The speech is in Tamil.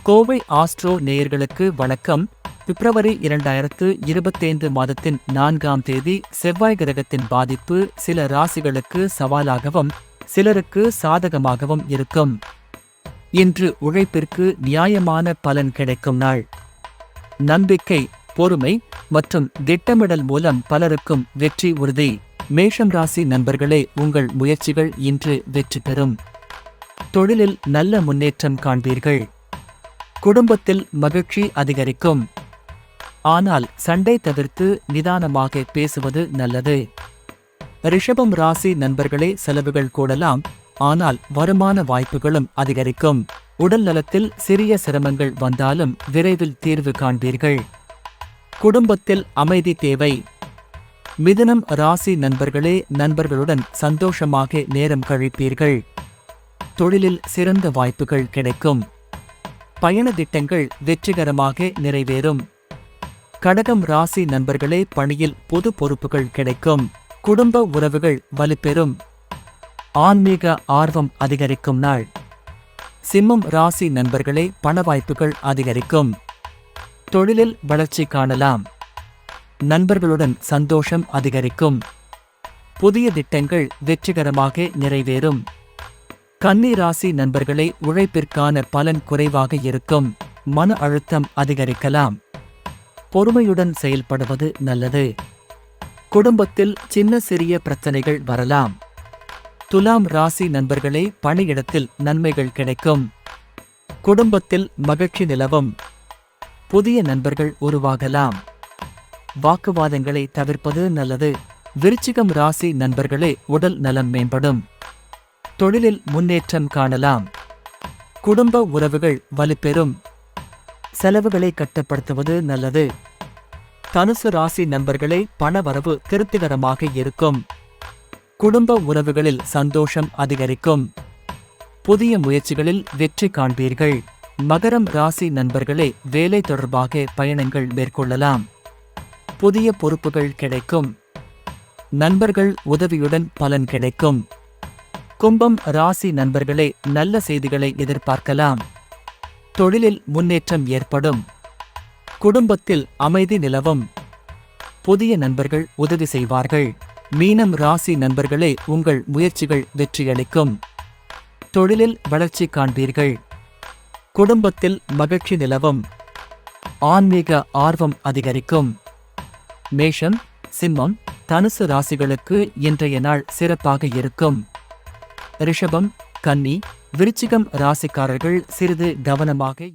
கோவை ஆஸ்ட்ரோ நேயர்களுக்கு வணக்கம். பிப்ரவரி 2025 மாதத்தின் 4ஆம் தேதி செவ்வாய் கிரகத்தின் பாதிப்பு சில ராசிகளுக்கு சவாலாகவும் சிலருக்கு சாதகமாகவும் இருக்கும். இன்று உழைப்பிற்கு நியாயமான பலன் கிடைக்கும் நாள். நம்பிக்கை, பொறுமை மற்றும் திட்டமிடல் மூலம் பலருக்கும் வெற்றி உறுதி. மேஷம் ராசி நண்பர்களே, உங்கள் முயற்சிகள் இன்று வெற்றி பெறும். தொழிலில் நல்ல முன்னேற்றம் காண்பீர்கள். குடும்பத்தில் மகிழ்ச்சி அதிகரிக்கும். ஆனால் சண்டை தவிர்த்து நிதானமாக பேசுவது நல்லது. ரிஷபம் ராசி நண்பர்களே, செலவுகள் கூடலாம், ஆனால் வருமான வாய்ப்புகளும் அதிகரிக்கும். உடல் நலத்தில் சிறிய சிரமங்கள் வந்தாலும் விரைவில் தீர்வு காண்பீர்கள். குடும்பத்தில் அமைதி தேவை. மிதுனம் ராசி நண்பர்களே, நண்பர்களுடன் சந்தோஷமாக நேரம் கழிப்பீர்கள். தொழிலில் சிறந்த வாய்ப்புகள் கிடைக்கும். பயண திட்டங்கள் வெற்றிகரமாக நிறைவேறும். கடகம் ராசி நண்பர்களே, பணியில் பொது பொறுப்புகள் கிடைக்கும். குடும்ப உறவுகள் வலுப்பெறும். ஆன்மீக ஆர்வம் அதிகரிக்கும் நாள். சிம்மம் ராசி நண்பர்களே, பண வாய்ப்புகள் அதிகரிக்கும். தொழிலில் வளர்ச்சி காணலாம். நண்பர்களுடன் சந்தோஷம் அதிகரிக்கும். புதிய திட்டங்கள் வெற்றிகரமாக நிறைவேறும். கன்னி ராசி நண்பர்களே, உழைப்பிற்கான பலன் குறைவாக இருக்கும். மன அழுத்தம் அதிகரிக்கலாம். பொறுமையுடன் செயல்படுவது நல்லது. குடும்பத்தில் சின்ன சிறிய பிரச்சனைகள் வரலாம். துலாம் ராசி நண்பர்களே, பணியிடத்தில் நன்மைகள் கிடைக்கும். குடும்பத்தில் மகிழ்ச்சி நிலவும். புதிய நண்பர்கள் உருவாகலாம். வாக்குவாதங்களை தவிர்ப்பது நல்லது. விருச்சிகம் ராசி நண்பர்களே, உடல் நலம் மேம்படும். தொழிலில் முன்னேற்றம் காணலாம். குடும்ப உறவுகள் வலுப்பெறும். செலவுகளை கட்டுப்படுத்துவது நல்லது. தனுசு ராசி நண்பர்களே, பணவரவு திருப்திகரமாக இருக்கும். குடும்ப உறவுகளில் சந்தோஷம் அதிகரிக்கும். புதிய முயற்சிகளில் வெற்றி காண்பீர்கள். மகரம் ராசி நண்பர்களே, வேலை தொடர்பாக பயணங்கள் மேற்கொள்ளலாம். புதிய பொறுப்புகள் கிடைக்கும். நண்பர்கள் உதவியுடன் பலன் கிடைக்கும். கும்பம் ராசி நண்பர்களே, நல்ல செய்திகளை எதிர்பார்க்கலாம். தொழிலில் முன்னேற்றம் ஏற்படும். குடும்பத்தில் அமைதி நிலவும். புதிய நண்பர்கள் உதவி செய்வார்கள். மீனம் ராசி நண்பர்களே, உங்கள் முயற்சிகள் வெற்றியளிக்கும். தொழிலில் வளர்ச்சி காண்பீர்கள். குடும்பத்தில் மகிழ்ச்சி நிலவும். ஆன்மீக ஆர்வம் அதிகரிக்கும். மேஷம், சிம்மம், தனுசு ராசிகளுக்கு இன்றைய நாள் சிறப்பாக இருக்கும். ரிஷபம், கன்னி, விருச்சிகம் ராசிக்காரர்கள் சிறிது கவனமாக